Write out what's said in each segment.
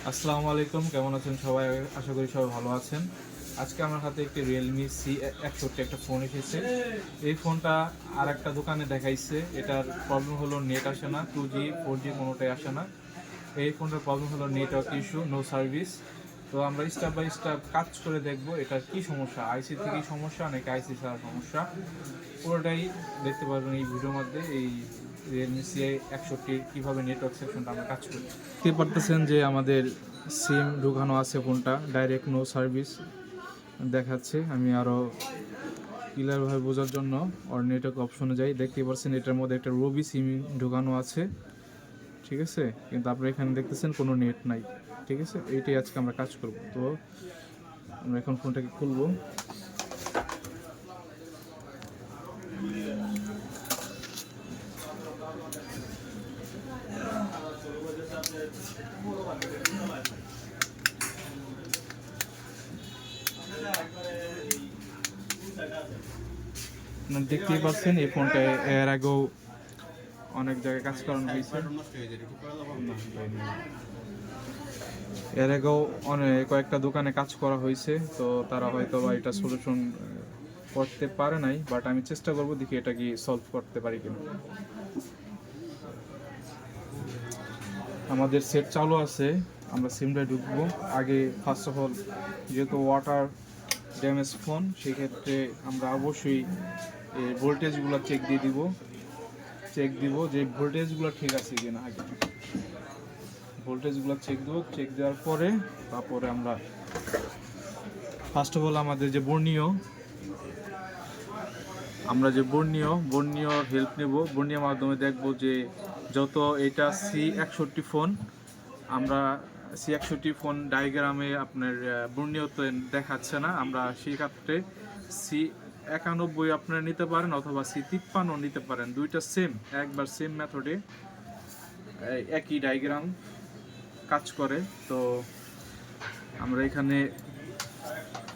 আসসালামু আলাইকুম, কেমন আছেন সবাই? আশা করি সবাই ভালো আছেন। আজকে আমার হাতে একটি রিয়েলমি C61 একটা ফোন এসেছে। এই ফোনটা আর একটা দোকানে দেখাইছে। এটার প্রবলেম হলো নেট আসে না, 2G 4G কোনোটাই আসে না। এই ফোনটার প্রবলেম হলো নেটওয়ার্ক ইস্যু, নো সার্ভিস। তো আমরা স্টেপ বাই স্টেপ কাজ করে দেখব এটার কি সমস্যা, আইসি থেকেই সমস্যা নাকি আইসি ছাড়া সমস্যা। পুরোটাই দেখতে পারবেন এই ভিডিওর মধ্যে। এই রিয়েলমি C61 কীভাবে নেটওয়ার্ক সেকশনটা আমরা কাজ করি দেখতে পারতেছেন যে আমাদের সিম ঢুকানো আছে, ফোনটা ডাইরেক্ট নো সার্ভিস দেখাচ্ছে। আমি আরও ক্লিয়ারভাবে বোঝার জন্য ওর নেটওয়ার্ক অপশনে যাই। দেখতে পাচ্ছেন এটার মধ্যে একটা রবি সিম ঢুকানো আছে, ঠিক আছে, কিন্তু আপনারা এখানে দেখতেছেন কোনো নেট নাই, ঠিক আছে। এইটাই আজকে আমরা কাজ করব। তো আমরা এখন ফোনটাকে খুলবো। দেখতেই পাচ্ছেন এই ফোনটা এর আগেও অনেক জায়গায় কাজ করানো হয়েছে। এর আগেও অনেক কয়েকটা দোকানে কাজ করা হয়েছে, তো তারা হয়তো বা এটা সলিউশন করতে পারে নাই, বাট আমি চেষ্টা করব দেখি এটা কি সলভ করতে পারি কিনা। আমাদের সেট চালু আছে, আমরা সিমটায় ঢুকবো। আগে ফার্স্ট অফ অল যেহেতু ওয়াটার ড্যামেজ ফোন, সেক্ষেত্রে আমরা অবশ্যই ভোল্টেজগুলো চেক দিব যে ভোল্টেজগুলো ঠিক আছে কিনা। আগে ভোল্টেজগুলো চেক দেওয়ার পরে তারপরে আমরা ফার্স্ট অফ অল আমাদের যে বর্ণীয় হেল্প নেব। বর্ণীয় মাধ্যমে দেখব যে যত এটা C61 ফোন, আমরা C61 ফোন ডায়াগ্রামে আপনার বর্ণীয় তো দেখাচ্ছে না, আমরা সেই ক্ষেত্রে C91 আপনারা নিতে পারেন অথবা C53 নিতে পারেন। দুইটা সেম, একবার সেম মেথডে একই ডায়াগ্রাম কাজ করে। তো আমরা এখানে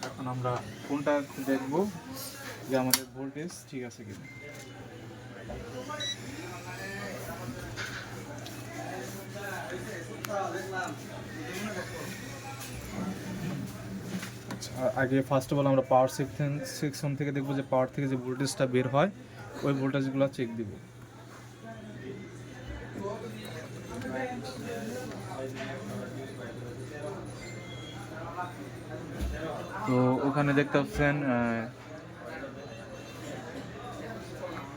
এখন আমরা কোনটা দেখব যে আমাদের ভোল্টেজ ঠিক আছে কিনা। আচ্ছা, আগে ফার্স্ট অফ অল আমরা পাওয়ার সেকশন থেকে দেখবো যে পাওয়ার থেকে যে ভোল্টেজটা বের হয় ওই ভোল্টেজগুলো চেক দিব। তো ওখানে দেখতে পাচ্ছেন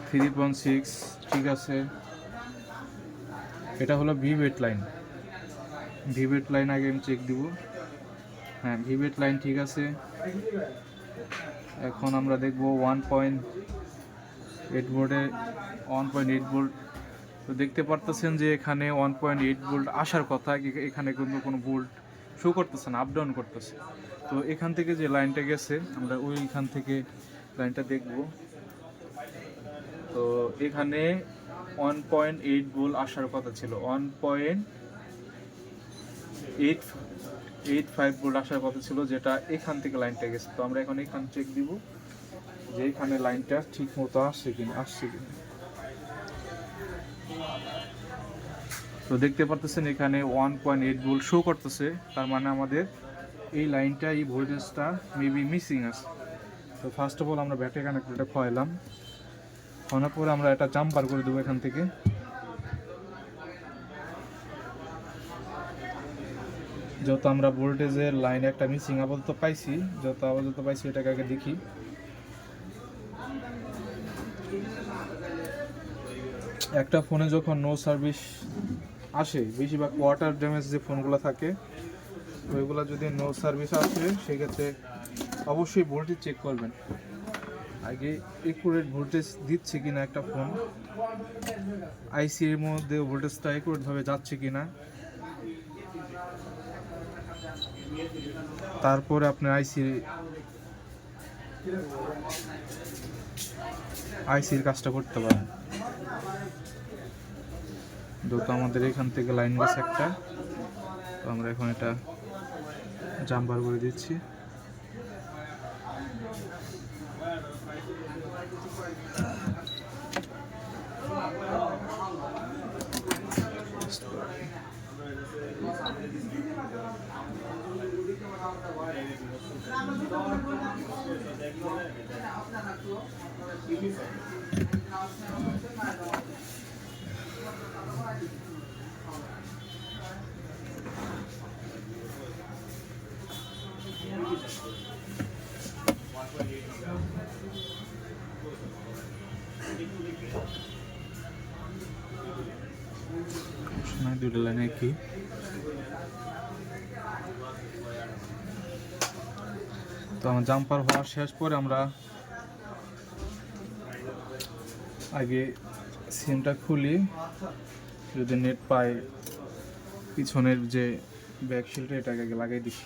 3.6 ঠিক আছে। এটা হলো ভিভেট লাইন, আগে আমি চেক দিব। হ্যাঁ, ভিভেট লাইন ঠিক আছে। এখন আমরা দেখব 1.8 ভোল্টে 1.8 ভোল্ট। তো দেখতে পারতেছেন যে এখানে 1.8 ভোল্ট আসার কথা, এখানে কিন্তু কোনো ভোল্ট শো করতেছে না, আপ ডাউন করতেছে। তো এখান থেকে যে লাইনটা গেছে আমরা ওইখান থেকে লাইনটা দেখব। তো এখানে 1.8 ভোল্ট আসার কথা ছিল, 1.85 ভোল্ট আসার কথা ছিল, যেটা এখান থেকে লাইনটা গেছে। তো আমরা এখন এখানে চেক দিব যে এখানে লাইনটা ঠিক মতো আসছে কিনা। তো দেখতে পারতেছেন এখানে 1.8 ভোল্ট শো করতেছে, তার মানে আমাদের এই লাইনটা, এই ভোল্টেজটা মেবি মিসিং আছে। তো ফার্স্ট অফ অল আমরা ব্যাটারি কানেক্টরটা খোয়ালাম, খোয়ানোর পরে আমরা এটা জাম্পার করে দেবো এখান থেকে। যত আমরা ভোল্টেজের লাইন একটা মিসিং আপাতত পাইছি, এটাকে আগে দেখি। একটা ফোনে যখন নো সার্ভিস আসে, বেশিরভাগ ওয়াটার ড্যামেজ যে ফোনগুলো থাকে ওইগুলো যদি নো সার্ভিস আসে, সেক্ষেত্রে অবশ্যই ভোল্টেজ চেক করবেন আগে, একুরেট ভোল্টেজ দিচ্ছে কিনা একটা ফোন, আইসির মধ্যে ভোল্টেজটা একুরেটভাবে যাচ্ছে কিনা। তারপরে আপনার আইসির কাজটা করতে পারেন। তো আমাদের এখান থেকে লাইন গেছে একটা, তো আমরা এখন এটা জাম্পার করে দিচ্ছি। দুটো লাইন একই। তো আমার জাম্পার হওয়া শেষ পরে আমরা আগে সিমটা খুলি, যদি নেট পাই পিছনের যে ব্যাক শিলটা এটাকে আগে লাগাই দিই।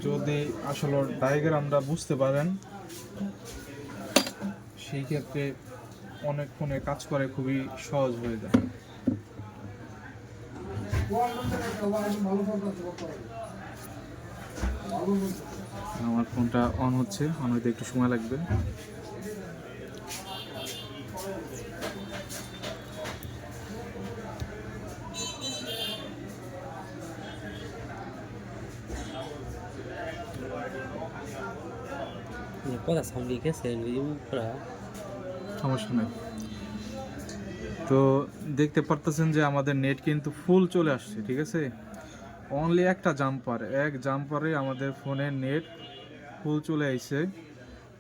যদি আসলে ডায়াগ্রামটা বুঝতে পারেন সেই ক্ষেত্রে অনেক ফোনে কাজ করে খুবই সহজ হয়ে যায়। আমার ফোনটা অন হচ্ছে, অন হতে একটু সময় লাগবে। সমস্যা নেই। তো দেখতে পারতেছেন যে আমাদের নেট কিন্তু ফুল চলে আসছে, ঠিক আছে। অনলি একটা জাম্পার, এক জাম্পারে আমাদের ফোনের নেট ফুল চলে আইছে।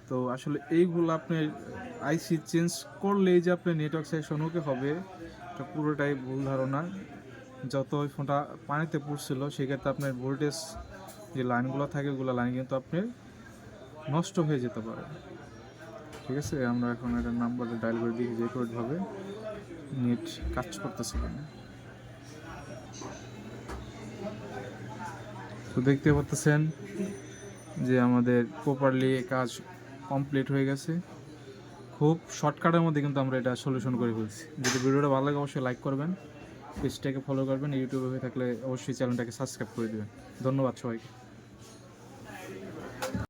তো আসলে এইগুলো আপনি আইসি চেঞ্জ করলেই যে আপনি নেটওয়ার্ক সেকশন ওকে হবে, এটা পুরোটাই ভুল ধারণা। যত ওই ফোনটা পানিতে পড়ছিল সেক্ষেত্রে আপনার ভোল্টেজ যে লাইনগুলো থাকে ওগুলো লাইন কিন্তু আপনার নষ্ট হয়ে যেতে পারে, ঠিক আছে। আমরা এখন একটা নাম্বারে ডায়াল করে দিই যে কোডভাবে নেট কাজ করতেছে কিনা। তো দেখতে পাচ্ছেন যে আমাদের প্রপারলি কাজ কমপ্লিট হয়ে গেছে। খুব শর্টকাটের মধ্যে কিন্তু আমরা এটা সলিউশন করে ফেলছি। যদি ভিডিওটা ভালো লাগে অবশ্যই লাইক করবেন, পেজটাকে ফলো করবেন, ইউটিউবে হয়ে থাকলে অবশ্যই চ্যানেলটাকে সাবস্ক্রাইব করে দেবেন। ধন্যবাদ সবাইকে।